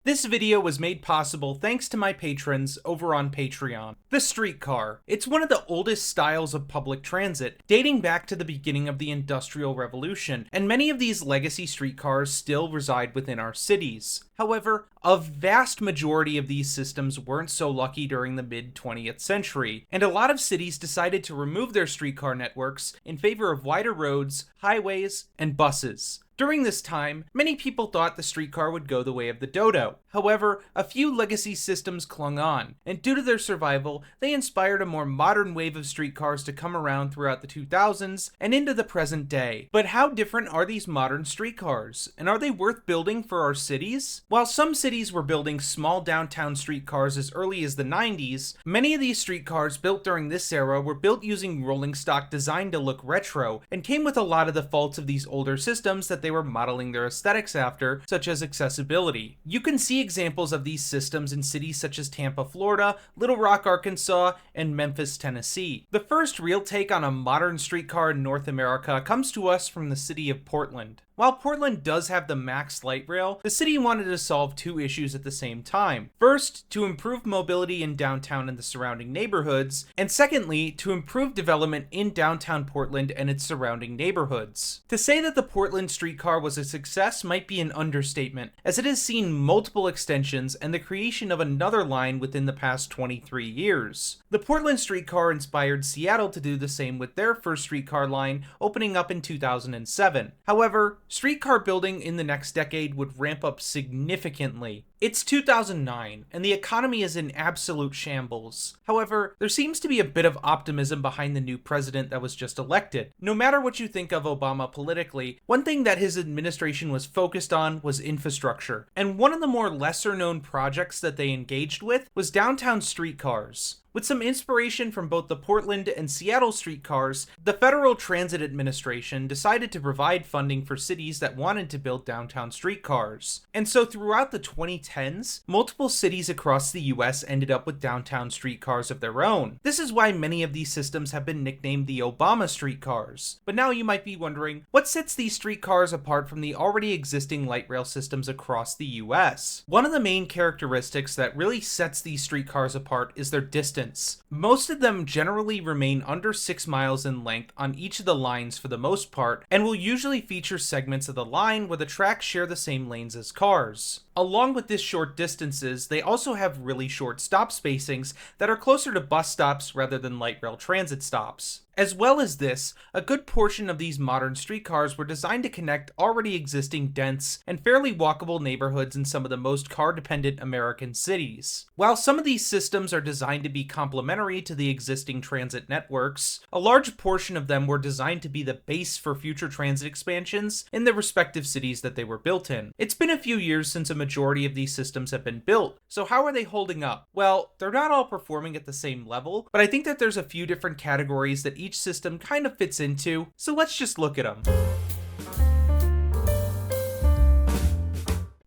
This video was made possible thanks to my patrons over on Patreon. The streetcar. It's one of the oldest styles of public transit, dating back to the beginning of the Industrial Revolution, and many of these legacy streetcars still reside within our cities. However, a vast majority of these systems weren't so lucky during the mid-20th century, and a lot of cities decided to remove their streetcar networks in favor of wider roads, highways, and buses. During this time, many people thought the streetcar would go the way of the dodo. However, a few legacy systems clung on, and due to their survival, they inspired a more modern wave of streetcars to come around throughout the 2000s and into the present day. But how different are these modern streetcars, and are they worth building for our cities? While some cities were building small downtown streetcars as early as the 90s, many of these streetcars built during this era were built using rolling stock design to look retro, and came with a lot of the faults of these older systems that they were modeling their aesthetics after, such as accessibility. You can see examples of these systems in cities such as Tampa, Florida, Little Rock, Arkansas, and Memphis, Tennessee. The first real take on a modern streetcar in North America comes to us from the city of Portland. While Portland does have the Max Light Rail, the city wanted to solve two issues at the same time. First, to improve mobility in downtown and the surrounding neighborhoods, and secondly, to improve development in downtown Portland and its surrounding neighborhoods. To say that the Portland streetcar was a success might be an understatement, as it has seen multiple extensions and the creation of another line within the past 23 years. The Portland streetcar inspired Seattle to do the same with their first streetcar line, opening up in 2007. However, streetcar building in the next decade would ramp up significantly. It's 2009, and the economy is in absolute shambles. However, there seems to be a bit of optimism behind the new president that was just elected. No matter what you think of Obama politically, one thing that his administration was focused on was infrastructure. And one of the more lesser-known projects that they engaged with was downtown streetcars. With some inspiration from both the Portland and Seattle streetcars, the Federal Transit Administration decided to provide funding for cities that wanted to build downtown streetcars. And so throughout the 2010s, multiple cities across the US ended up with downtown streetcars of their own. This is why many of these systems have been nicknamed the Obama streetcars. But now you might be wondering, what sets these streetcars apart from the already existing light rail systems across the US? One of the main characteristics that really sets these streetcars apart is their distance. Most of them generally remain under 6 miles in length on each of the lines for the most part, and will usually feature segments of the line where the tracks share the same lanes as cars. Along with this short distances, they also have really short stop spacings that are closer to bus stops rather than light rail transit stops. As well as this, a good portion of these modern streetcars were designed to connect already existing dense and fairly walkable neighborhoods in some of the most car-dependent American cities. While some of these systems are designed to be complementary to the existing transit networks, a large portion of them were designed to be the base for future transit expansions in the respective cities that they were built in. It's been a few years since a majority of these systems have been built, so how are they holding up? Well, they're not all performing at the same level, but I think that there's a few different categories that each system kind of fits into, so let's just look at them.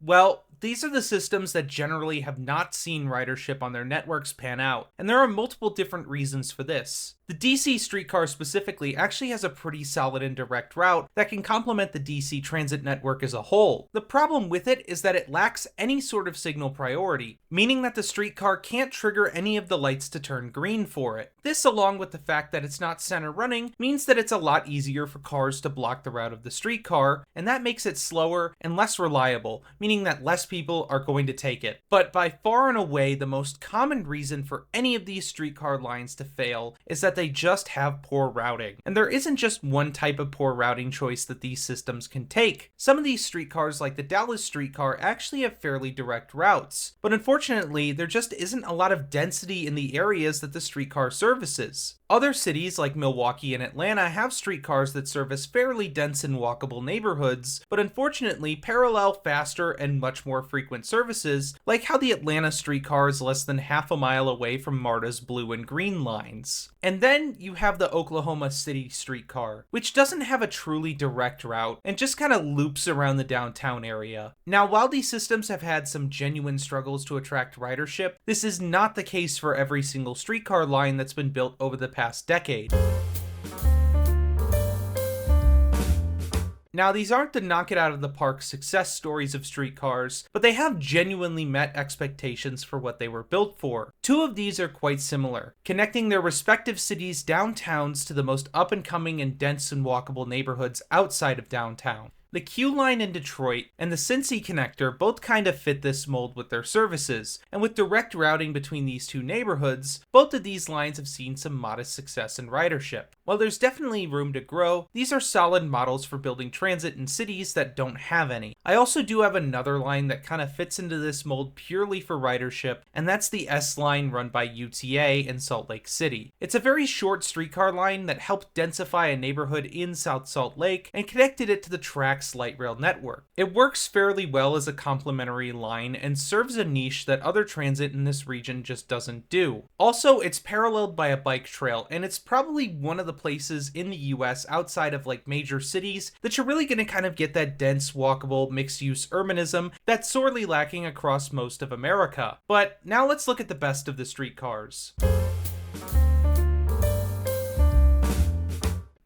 Well, these are the systems that generally have not seen ridership on their networks pan out, and there are multiple different reasons for this. The DC streetcar specifically actually has a pretty solid and direct route that can complement the DC transit network as a whole. The problem with it is that it lacks any sort of signal priority, meaning that the streetcar can't trigger any of the lights to turn green for it. This, along with the fact that it's not center running, means that it's a lot easier for cars to block the route of the streetcar, and that makes it slower and less reliable, meaning that less people are going to take it. But by far and away, the most common reason for any of these streetcar lines to fail is that they just have poor routing. And there isn't just one type of poor routing choice that these systems can take. Some of these streetcars, like the Dallas streetcar, actually have fairly direct routes. But unfortunately, there just isn't a lot of density in the areas that the streetcar services. Other cities like Milwaukee and Atlanta have streetcars that service fairly dense and walkable neighborhoods, but unfortunately parallel faster and much more frequent services, like how the Atlanta streetcar is less than half a mile away from MARTA's blue and green lines. And then you have the Oklahoma City streetcar, which doesn't have a truly direct route and just kind of loops around the downtown area. Now, while these systems have had some genuine struggles to attract ridership, this is not the case for every single streetcar line that's been built over the past decade. Now, these aren't the knock it out of the park success stories of streetcars, but they have genuinely met expectations for what they were built for. Two of these are quite similar, connecting their respective cities' downtowns to the most up-and-coming and dense and walkable neighborhoods outside of downtown. The Q line in Detroit and the Cincy connector both kind of fit this mold with their services, and with direct routing between these two neighborhoods, both of these lines have seen some modest success in ridership. While there's definitely room to grow, these are solid models for building transit in cities that don't have any. I also do have another line that kind of fits into this mold purely for ridership, and that's the S line run by UTA in Salt Lake City. It's a very short streetcar line that helped densify a neighborhood in South Salt Lake and connected it to the track's light rail network. It works fairly well as a complementary line and serves a niche that other transit in this region just doesn't do. Also, it's paralleled by a bike trail, and it's probably one of the places in the US outside of like major cities that you're really going to kind of get that dense, walkable, mixed-use urbanism that's sorely lacking across most of America. But now let's look at the best of the streetcars.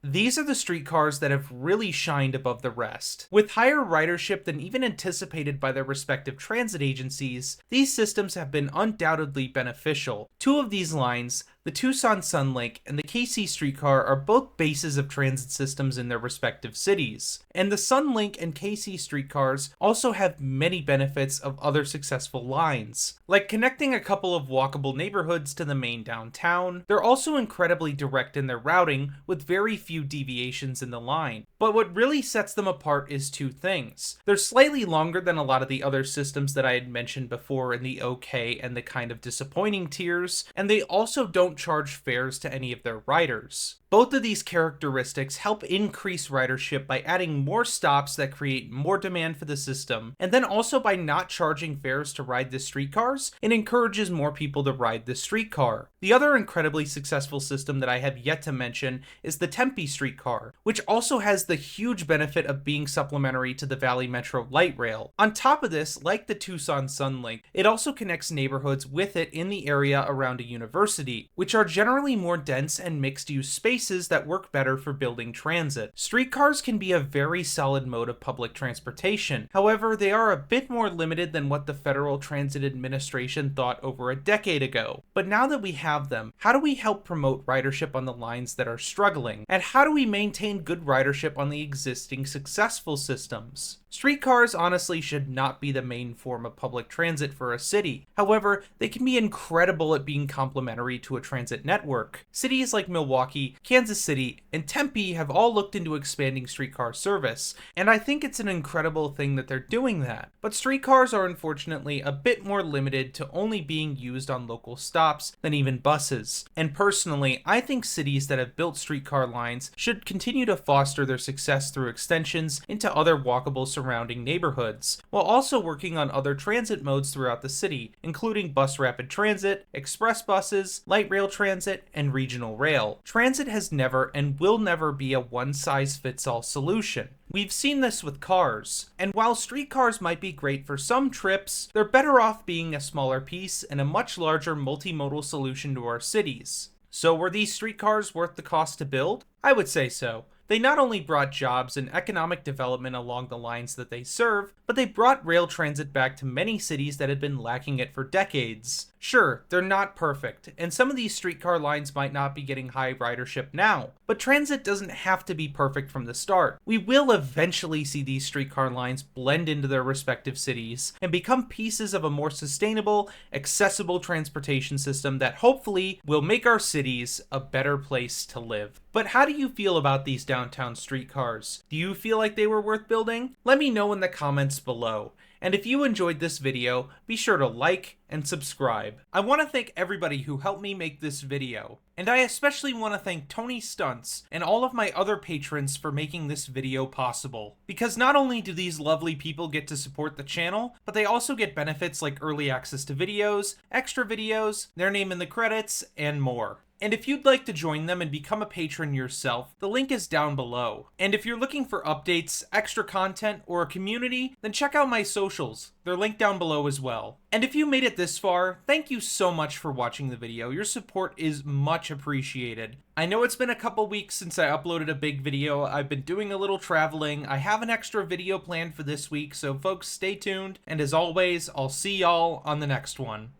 These are the streetcars that have really shined above the rest. With higher ridership than even anticipated by their respective transit agencies, these systems have been undoubtedly beneficial. Two of these lines, the Tucson Sunlink and the KC Streetcar, are both bases of transit systems in their respective cities. And the Sunlink and KC Streetcars also have many benefits of other successful lines, like connecting a couple of walkable neighborhoods to the main downtown. They're also incredibly direct in their routing, with very few deviations in the line. But what really sets them apart is two things. They're slightly longer than a lot of the other systems that I had mentioned before in the okay and the kind of disappointing tiers, and they also don't charge fares to any of their riders. Both of these characteristics help increase ridership by adding more stops that create more demand for the system, and then also by not charging fares to ride the streetcars, it encourages more people to ride the streetcar. The other incredibly successful system that I have yet to mention is the Tempe Streetcar, which also has the huge benefit of being supplementary to the Valley Metro Light Rail. On top of this, like the Tucson Sunlink, it also connects neighborhoods with it in the area around a university, which are generally more dense and mixed-use spaces that work better for building transit. Streetcars can be a very solid mode of public transportation. However, they are a bit more limited than what the Federal Transit Administration thought over a decade ago. But now that we have them, how do we help promote ridership on the lines that are struggling? And how do we maintain good ridership on the existing successful systems? Streetcars honestly should not be the main form of public transit for a city. However, they can be incredible at being complementary to a transit network. Cities like Milwaukee, Kansas City, and Tempe have all looked into expanding streetcar service, and I think it's an incredible thing that they're doing that. But streetcars are unfortunately a bit more limited to only being used on local stops than even buses. And personally, I think cities that have built streetcar lines should continue to foster their success through extensions into other walkable surrounding neighborhoods, while also working on other transit modes throughout the city, including bus rapid transit, express buses, light rail transit, and regional rail. Transit has never and will never be a one-size-fits-all solution. We've seen this with cars, and while streetcars might be great for some trips, they're better off being a smaller piece and a much larger multimodal solution to our cities. So were these streetcars worth the cost to build? I would say so. They not only brought jobs and economic development along the lines that they serve, but they brought rail transit back to many cities that had been lacking it for decades. Sure, they're not perfect, and some of these streetcar lines might not be getting high ridership now, but transit doesn't have to be perfect from the start. We will eventually see these streetcar lines blend into their respective cities and become pieces of a more sustainable, accessible transportation system that hopefully will make our cities a better place to live. But how do you feel about these downtown streetcars? Do you feel like they were worth building? Let me know in the comments below. And if you enjoyed this video, be sure to like and subscribe. I want to thank everybody who helped me make this video. And I especially want to thank Tony Stunts and all of my other patrons for making this video possible. Because not only do these lovely people get to support the channel, but they also get benefits like early access to videos, extra videos, their name in the credits, and more. And if you'd like to join them and become a patron yourself, the link is down below. And if you're looking for updates, extra content, or a community, then check out my socials. They're linked down below as well. And if you made it this far, thank you so much for watching the video. Your support is much appreciated. I know it's been a couple weeks since I uploaded a big video. I've been doing a little traveling. I have an extra video planned for this week, so folks, stay tuned. And as always, I'll see y'all on the next one.